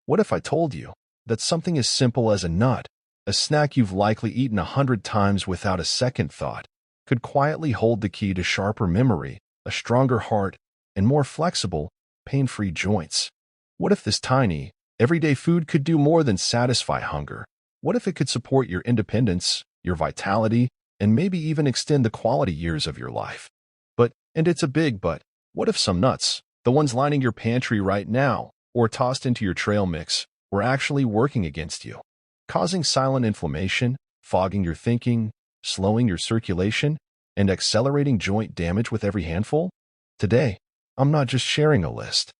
What if I told you that something as simple as a nut, a snack you've likely eaten 100 times without a second thought, could quietly hold the key to sharper memory, a stronger heart, and more flexible, pain-free joints? What if this tiny, everyday food could do more than satisfy hunger? What if it could support your independence, your vitality, and maybe even extend the quality years of your life? But, and it's a big but, what if some nuts, the ones lining your pantry right now, or tossed into your trail mix, were actually working against you, causing silent inflammation, fogging your thinking, slowing your circulation, and accelerating joint damage with every handful? Today, I'm not just sharing a list.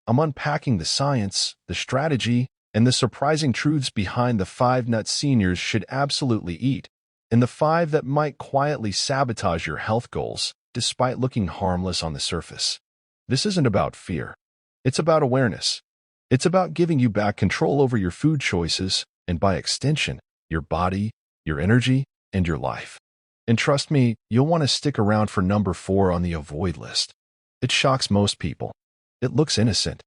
I'm unpacking the science, the strategy, and the surprising truths behind the 5 nuts seniors should absolutely eat, and the 5 that might quietly sabotage your health goals despite looking harmless on the surface. This isn't about fear. It's about awareness. It's about giving you back control over your food choices and, by extension, your body, your energy, and your life. And trust me, you'll want to stick around for number 4 on the avoid list. It shocks most people. It looks innocent.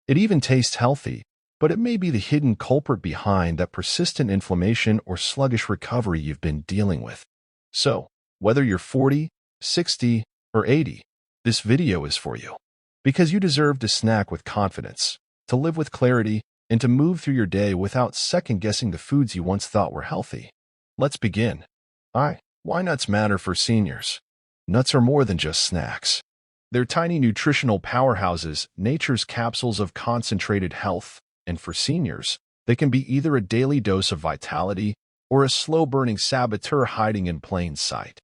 It even tastes healthy, but it may be the hidden culprit behind that persistent inflammation or sluggish recovery you've been dealing with. So, whether you're 40, 60, or 80, this video is for you. Because you deserve to snack with confidence, to live with clarity, and to move through your day without second-guessing the foods you once thought were healthy. Let's begin. Why nuts matter for seniors? Nuts are more than just snacks. They're tiny nutritional powerhouses, nature's capsules of concentrated health, and for seniors, they can be either a daily dose of vitality or a slow-burning saboteur hiding in plain sight.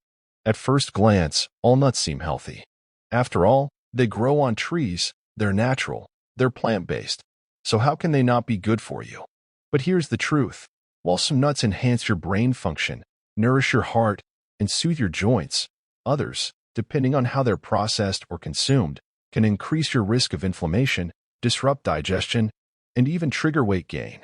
At first glance, all nuts seem healthy. After all, they grow on trees, they're natural, they're plant-based, so how can they not be good for you? But here's the truth. While some nuts enhance your brain function, nourish your heart, and soothe your joints, others, depending on how they're processed or consumed, can increase your risk of inflammation, disrupt digestion, and even trigger weight gain,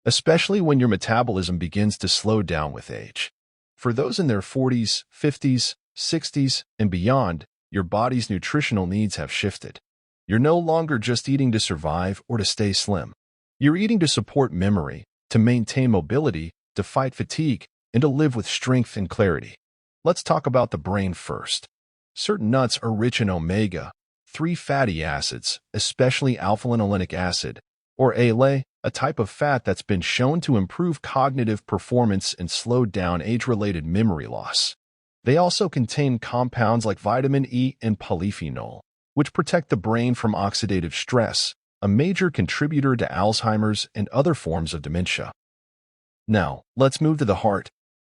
especially when your metabolism begins to slow down with age. For those in their 40s, 50s, 60s, and beyond, your body's nutritional needs have shifted. You're no longer just eating to survive or to stay slim. You're eating to support memory, to maintain mobility, to fight fatigue, and to live with strength and clarity. Let's talk about the brain first. Certain nuts are rich in omega-3 fatty acids, especially alpha-linolenic acid, or ALA, a type of fat that's been shown to improve cognitive performance and slow down age-related memory loss. They also contain compounds like vitamin E and polyphenol, which protect the brain from oxidative stress, a major contributor to Alzheimer's and other forms of dementia. Now, let's move to the heart.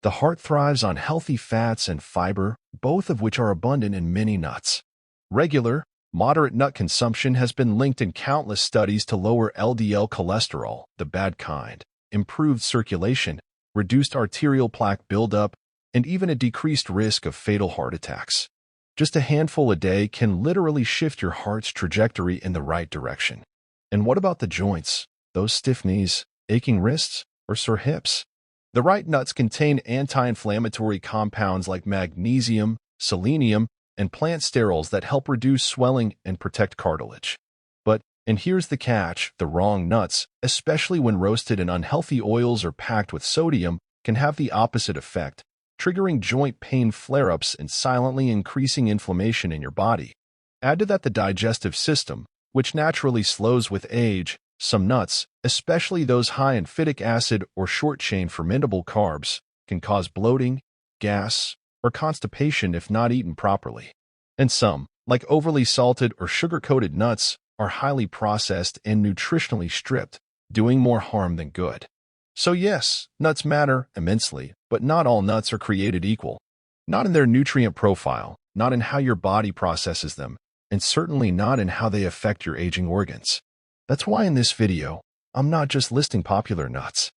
The heart thrives on healthy fats and fiber, both of which are abundant in many nuts. Regular, moderate nut consumption has been linked in countless studies to lower LDL cholesterol, the bad kind, improved circulation, reduced arterial plaque buildup, and even a decreased risk of fatal heart attacks. Just a handful a day can literally shift your heart's trajectory in the right direction. And what about the joints? Those stiff knees, aching wrists, or sore hips? The right nuts contain anti-inflammatory compounds like magnesium, selenium, and plant sterols that help reduce swelling and protect cartilage. But, and here's the catch, the wrong nuts, especially when roasted in unhealthy oils or packed with sodium, can have the opposite effect, triggering joint pain flare-ups and silently increasing inflammation in your body. Add to that the digestive system, which naturally slows with age. Some nuts, especially those high in phytic acid or short-chain fermentable carbs, can cause bloating, gas, or constipation if not eaten properly. And some, like overly salted or sugar-coated nuts, are highly processed and nutritionally stripped, doing more harm than good. So yes, nuts matter immensely, but not all nuts are created equal. Not in their nutrient profile, not in how your body processes them, and certainly not in how they affect your aging organs. That's why in this video, I'm not just listing popular nuts.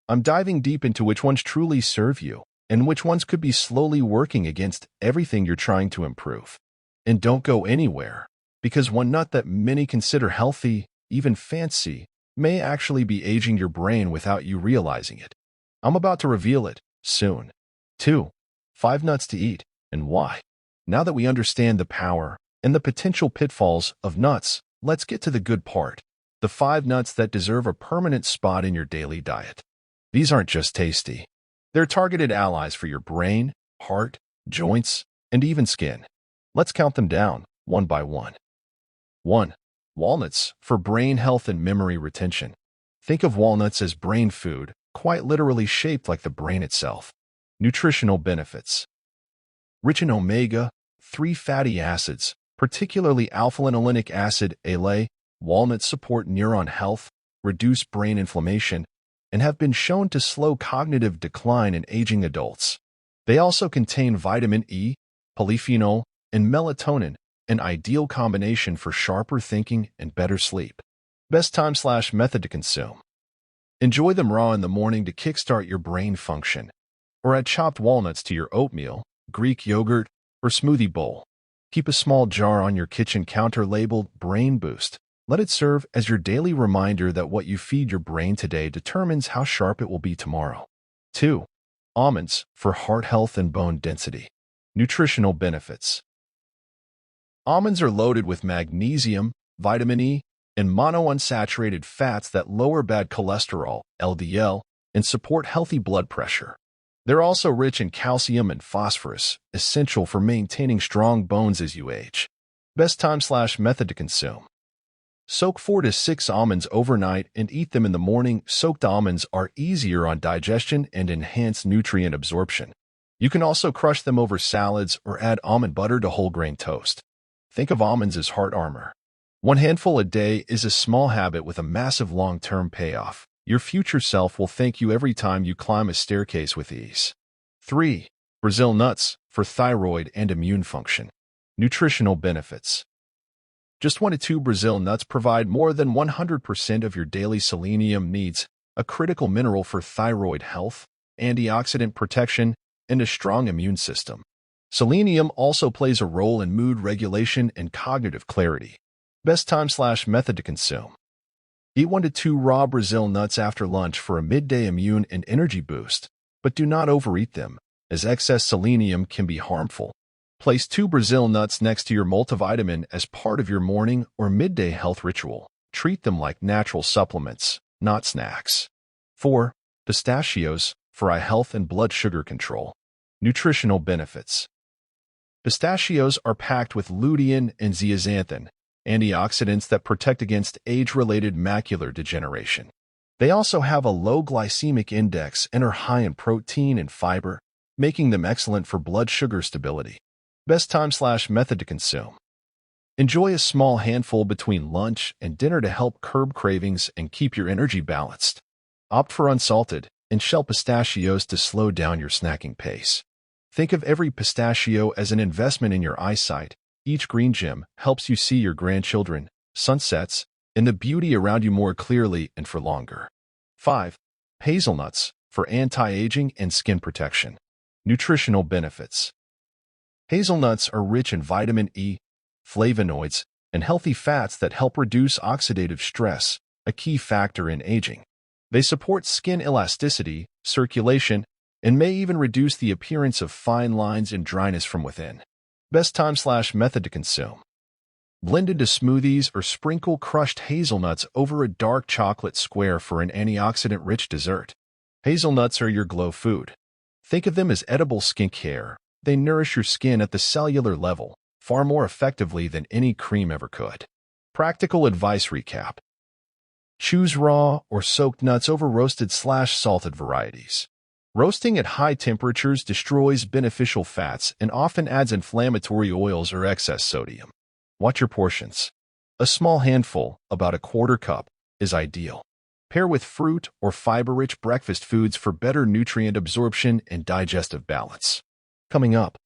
I'm diving deep into which ones truly serve you, and which ones could be slowly working against everything you're trying to improve. And don't go anywhere, because one nut that many consider healthy, even fancy, may actually be aging your brain without you realizing it. I'm about to reveal it soon. 2. 5 nuts to eat, and why. Now that we understand the power and the potential pitfalls of nuts, let's get to the good part. the 5 nuts that deserve a permanent spot in your daily diet. These aren't just tasty. They're targeted allies for your brain, heart, joints, and even skin. Let's count them down, one by one. 1. Walnuts, for brain health and memory retention. Think of walnuts as brain food, quite literally shaped like the brain itself. Nutritional benefits. Rich in omega-3 fatty acids, particularly alpha-linolenic acid, ALA, walnuts support neuron health, reduce brain inflammation, and have been shown to slow cognitive decline in aging adults. They also contain vitamin E, polyphenol, and melatonin, an ideal combination for sharper thinking and better sleep. Best time/method to consume. Enjoy them raw in the morning to kickstart your brain function, or add chopped walnuts to your oatmeal, Greek yogurt, or smoothie bowl. Keep a small jar on your kitchen counter labeled Brain Boost. Let it serve as your daily reminder that what you feed your brain today determines how sharp it will be tomorrow. 2. Almonds, for heart health and bone density. Nutritional benefits. Almonds are loaded with magnesium, vitamin E, and monounsaturated fats that lower bad cholesterol, LDL, and support healthy blood pressure. They're also rich in calcium and phosphorus, essential for maintaining strong bones as you age. Best time/method to consume. Soak 4 to 6 almonds overnight and eat them in the morning. Soaked almonds are easier on digestion and enhance nutrient absorption. You can also crush them over salads or add almond butter to whole grain toast. Think of almonds as heart armor. 1 handful a day is a small habit with a massive long-term payoff. Your future self will thank you every time you climb a staircase with ease. 3. Brazil nuts, for thyroid and immune function. Nutritional benefits. Just 1 to 2 Brazil nuts provide more than 100% of your daily selenium needs, a critical mineral for thyroid health, antioxidant protection, and a strong immune system. Selenium also plays a role in mood regulation and cognitive clarity. Best time/method to consume. Eat 1 to 2 raw Brazil nuts after lunch for a midday immune and energy boost, but do not overeat them, as excess selenium can be harmful. Place 2 Brazil nuts next to your multivitamin as part of your morning or midday health ritual. Treat them like natural supplements, not snacks. 4. Pistachios, for eye health and blood sugar control. Nutritional benefits. Pistachios are packed with lutein and zeaxanthin, antioxidants that protect against age-related macular degeneration. They also have a low glycemic index and are high in protein and fiber, making them excellent for blood sugar stability. Best time/method to consume. Enjoy a small handful between lunch and dinner to help curb cravings and keep your energy balanced. Opt for unsalted and shell pistachios to slow down your snacking pace. Think of every pistachio as an investment in your eyesight. Each green gem helps you see your grandchildren, sunsets, and the beauty around you more clearly and for longer. 5. Hazelnuts, for anti-aging and skin protection. Nutritional benefits. Hazelnuts are rich in vitamin E, flavonoids, and healthy fats that help reduce oxidative stress, a key factor in aging. They support skin elasticity, circulation, and may even reduce the appearance of fine lines and dryness from within. Best time/method to consume. Blend into smoothies or sprinkle crushed hazelnuts over a dark chocolate square for an antioxidant-rich dessert. Hazelnuts are your glow food. Think of them as edible skincare. They nourish your skin at the cellular level, far more effectively than any cream ever could. Practical advice recap. Choose raw or soaked nuts over roasted/salted varieties. Roasting at high temperatures destroys beneficial fats and often adds inflammatory oils or excess sodium. Watch your portions. A small handful, about a quarter cup, is ideal. Pair with fruit or fiber-rich breakfast foods for better nutrient absorption and digestive balance. Coming up,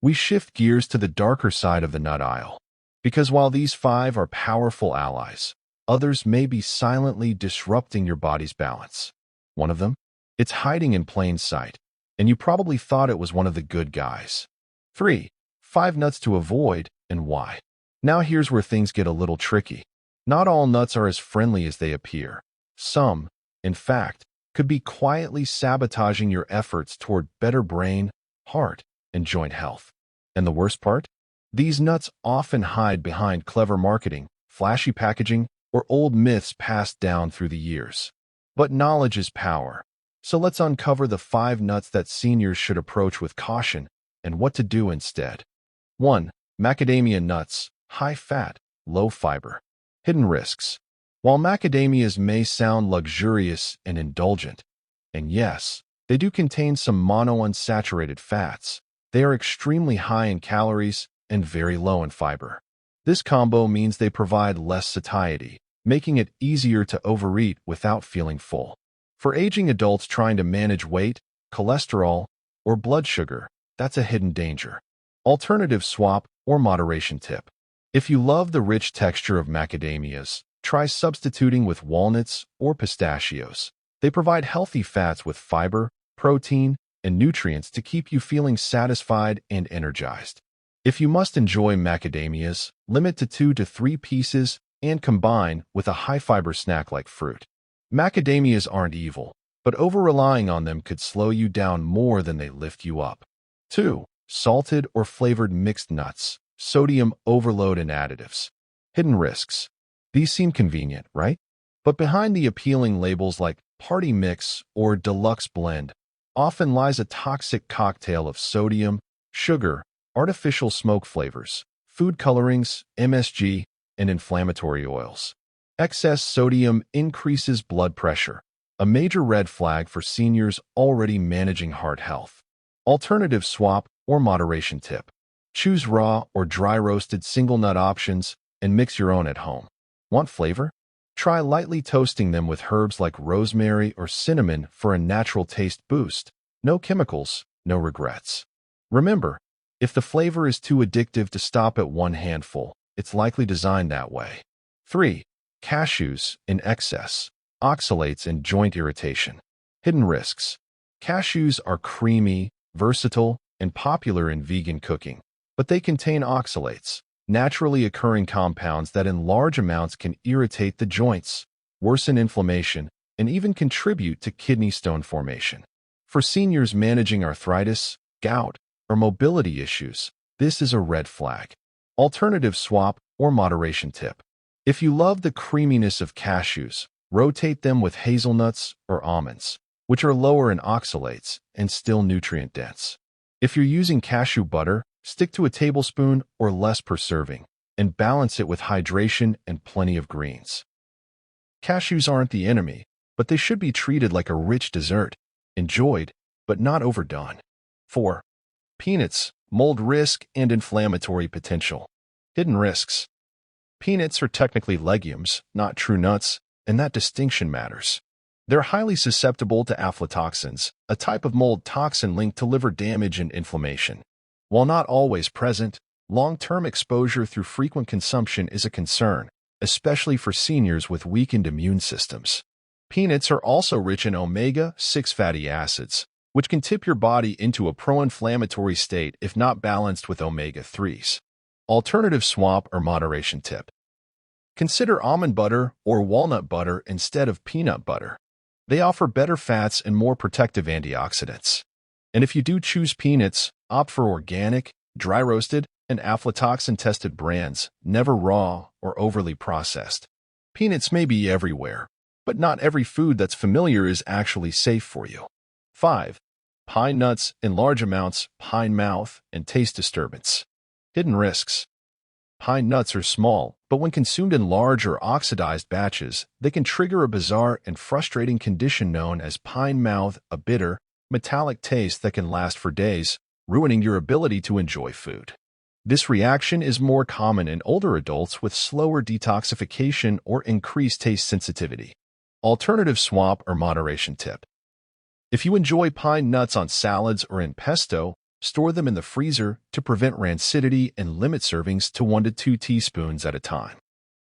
we shift gears to the darker side of the nut aisle. Because while these 5 are powerful allies, others may be silently disrupting your body's balance. One of them? It's hiding in plain sight, and you probably thought it was one of the good guys. 3. 5 nuts to avoid and why. Now here's where things get a little tricky. Not all nuts are as friendly as they appear. Some, in fact, could be quietly sabotaging your efforts toward better brain, heart, and joint health. And the worst part? These nuts often hide behind clever marketing, flashy packaging, or old myths passed down through the years. But knowledge is power. So let's uncover the 5 nuts that seniors should approach with caution and what to do instead. 1. Macadamia nuts, high fat, low fiber. Hidden risks. While macadamias may sound luxurious and indulgent, and yes, they do contain some monounsaturated fats, they are extremely high in calories and very low in fiber. This combo means they provide less satiety, making it easier to overeat without feeling full. For aging adults trying to manage weight, cholesterol, or blood sugar, that's a hidden danger. Alternative swap or moderation tip. If you love the rich texture of macadamias, try substituting with walnuts or pistachios. They provide healthy fats with fiber, protein, and nutrients to keep you feeling satisfied and energized. If you must enjoy macadamias, limit to 2 to 3 pieces and combine with a high-fiber snack like fruit. Macadamias aren't evil, but over-relying on them could slow you down more than they lift you up. 2. Salted or flavored mixed nuts, sodium overload and additives. Hidden risks. These seem convenient, right? But behind the appealing labels like Party Mix or Deluxe Blend often lies a toxic cocktail of sodium, sugar, artificial smoke flavors, food colorings, MSG, and inflammatory oils. Excess sodium increases blood pressure, a major red flag for seniors already managing heart health. Alternative swap or moderation tip. Choose raw or dry roasted single nut options and mix your own at home. Want flavor? Try lightly toasting them with herbs like rosemary or cinnamon for a natural taste boost. No chemicals, no regrets. Remember, if the flavor is too addictive to stop at one handful, it's likely designed that way. 3. Cashews in excess, oxalates and joint irritation. Hidden risks. Cashews are creamy, versatile, and popular in vegan cooking, but they contain oxalates, naturally occurring compounds that in large amounts can irritate the joints, worsen inflammation, and even contribute to kidney stone formation. For seniors managing arthritis, gout, or mobility issues, this is a red flag. Alternative swap or moderation tip. If you love the creaminess of cashews, rotate them with hazelnuts or almonds, which are lower in oxalates and still nutrient-dense. If you're using cashew butter, stick to a tablespoon or less per serving, and balance it with hydration and plenty of greens. Cashews aren't the enemy, but they should be treated like a rich dessert, enjoyed, but not overdone. 4. Peanuts, mold risk and inflammatory potential. Hidden risks. Peanuts are technically legumes, not true nuts, and that distinction matters. They're highly susceptible to aflatoxins, a type of mold toxin linked to liver damage and inflammation. While not always present, long-term exposure through frequent consumption is a concern, especially for seniors with weakened immune systems. Peanuts are also rich in omega-6 fatty acids, which can tip your body into a pro-inflammatory state if not balanced with omega-3s. Alternative swap or moderation tip. Consider almond butter or walnut butter instead of peanut butter. They offer better fats and more protective antioxidants. And if you do choose peanuts, opt for organic, dry-roasted, and aflatoxin-tested brands, never raw or overly processed. Peanuts may be everywhere, but not every food that's familiar is actually safe for you. 5. Pine nuts in large amounts, pine mouth, and taste disturbance. Hidden risks. Pine nuts are small, but when consumed in large or oxidized batches, they can trigger a bizarre and frustrating condition known as pine mouth, a bitter, metallic taste that can last for days, ruining your ability to enjoy food. This reaction is more common in older adults with slower detoxification or increased taste sensitivity. Alternative swap or moderation tip. If you enjoy pine nuts on salads or in pesto, store them in the freezer to prevent rancidity and limit servings to 1 to 2 teaspoons at a time.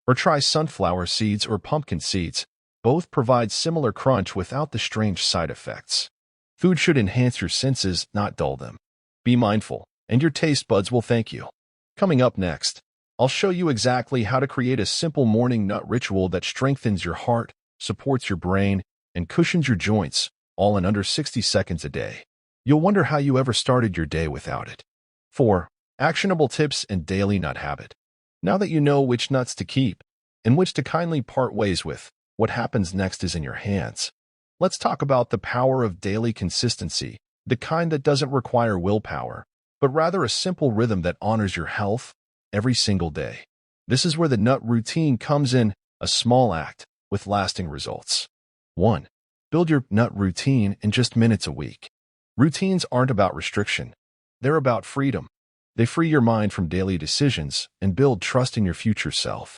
Or try sunflower seeds or pumpkin seeds. Both provide similar crunch without the strange side effects. Food should enhance your senses, not dull them. Be mindful, and your taste buds will thank you. Coming up next, I'll show you exactly how to create a simple morning nut ritual that strengthens your heart, supports your brain, and cushions your joints, all in under 60 seconds a day. You'll wonder how you ever started your day without it. 4. Actionable tips and daily nut habit. Now that you know which nuts to keep, in which to kindly part ways with. What happens next is in your hands. Let's talk about the power of daily consistency, the kind that doesn't require willpower, but rather a simple rhythm that honors your health every single day. This is where the nut routine comes in, a small act with lasting results. 1. Build your nut routine in just minutes a week. Routines aren't about restriction. They're about freedom. They free your mind from daily decisions and build trust in your future self.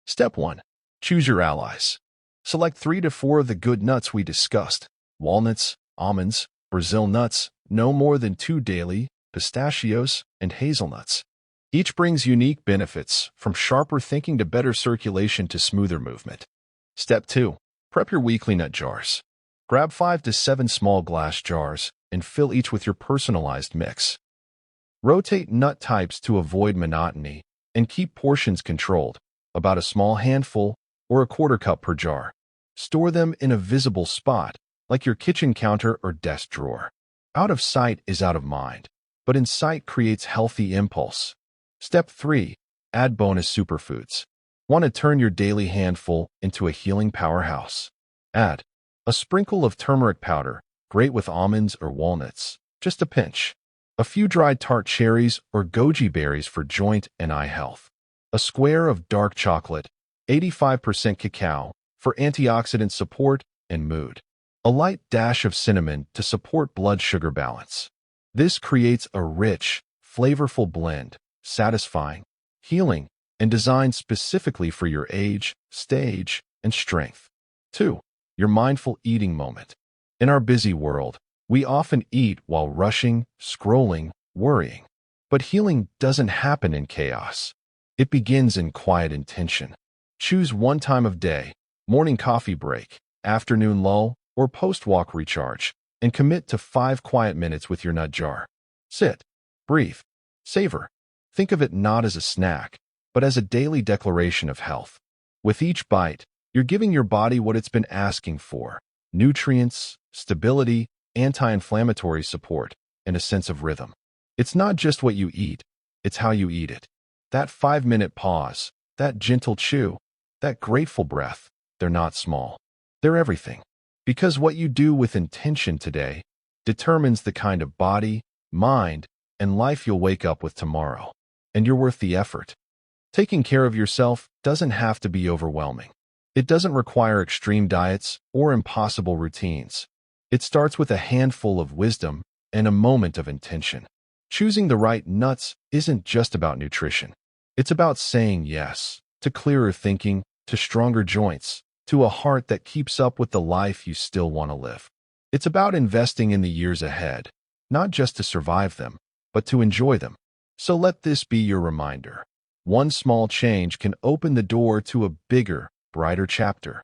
Step 1. Choose your allies. Select 3 to 4 of the good nuts we discussed: walnuts, almonds, Brazil nuts, no more than 2 daily, pistachios, and hazelnuts. Each brings unique benefits, from sharper thinking to better circulation to smoother movement. Step 2. Prep your weekly nut jars. Grab 5 to 7 small glass jars and fill each with your personalized mix. Rotate nut types to avoid monotony and keep portions controlled, about a small handful or a quarter cup per jar. Store them in a visible spot, like your kitchen counter or desk drawer. Out of sight is out of mind, but in sight creates healthy impulse. Step 3. Add bonus superfoods. Want to turn your daily handful into a healing powerhouse? Add a sprinkle of turmeric powder, great with almonds or walnuts, just a pinch. A few dried tart cherries or goji berries for joint and eye health. A square of dark chocolate, 85% cacao, for antioxidant support and mood. A light dash of cinnamon to support blood sugar balance. This creates a rich, flavorful blend, satisfying, healing, and designed specifically for your age, stage, and strength. 2. Your mindful eating moment. In our busy world, we often eat while rushing, scrolling, worrying. But healing doesn't happen in chaos. It begins in quiet intention. Choose one time of day, morning coffee break, afternoon lull, or post-walk recharge, and commit to 5 quiet minutes with your nut jar. Sit, breathe, savor. Think of it not as a snack, but as a daily declaration of health. With each bite, you're giving your body what it's been asking for: nutrients, stability, anti-inflammatory support, and a sense of rhythm. It's not just what you eat, it's how you eat it. That 5-minute pause, that gentle chew, that grateful breath, they're not small. They're everything. Because what you do with intention today determines the kind of body, mind, and life you'll wake up with tomorrow. And you're worth the effort. Taking care of yourself doesn't have to be overwhelming. It doesn't require extreme diets or impossible routines. It starts with a handful of wisdom and a moment of intention. Choosing the right nuts isn't just about nutrition. It's about saying yes to clearer thinking, to stronger joints, to a heart that keeps up with the life you still want to live. It's about investing in the years ahead, not just to survive them, but to enjoy them. So let this be your reminder. One small change can open the door to a bigger, brighter chapter.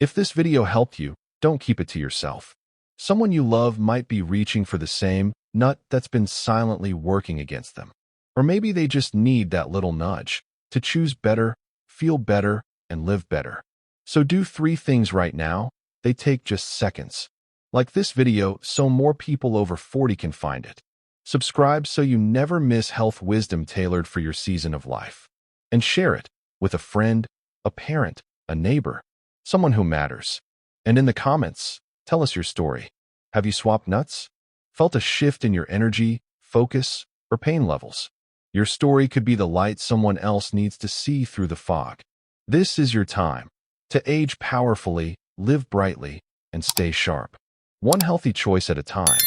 If this video helped you, don't keep it to yourself. Someone you love might be reaching for the same nut that's been silently working against them. Or maybe they just need that little nudge to choose better, feel better, and live better. So do 3 things right now. They take just seconds. Like this video so more people over 40 can find it. Subscribe so you never miss health wisdom tailored for your season of life. And share it with a friend, a parent, a neighbor, someone who matters. And in the comments, tell us your story. Have you swapped nuts? Felt a shift in your energy, focus, or pain levels? Your story could be the light someone else needs to see through the fog. This is your time to age powerfully, live brightly, and stay sharp. One healthy choice at a time.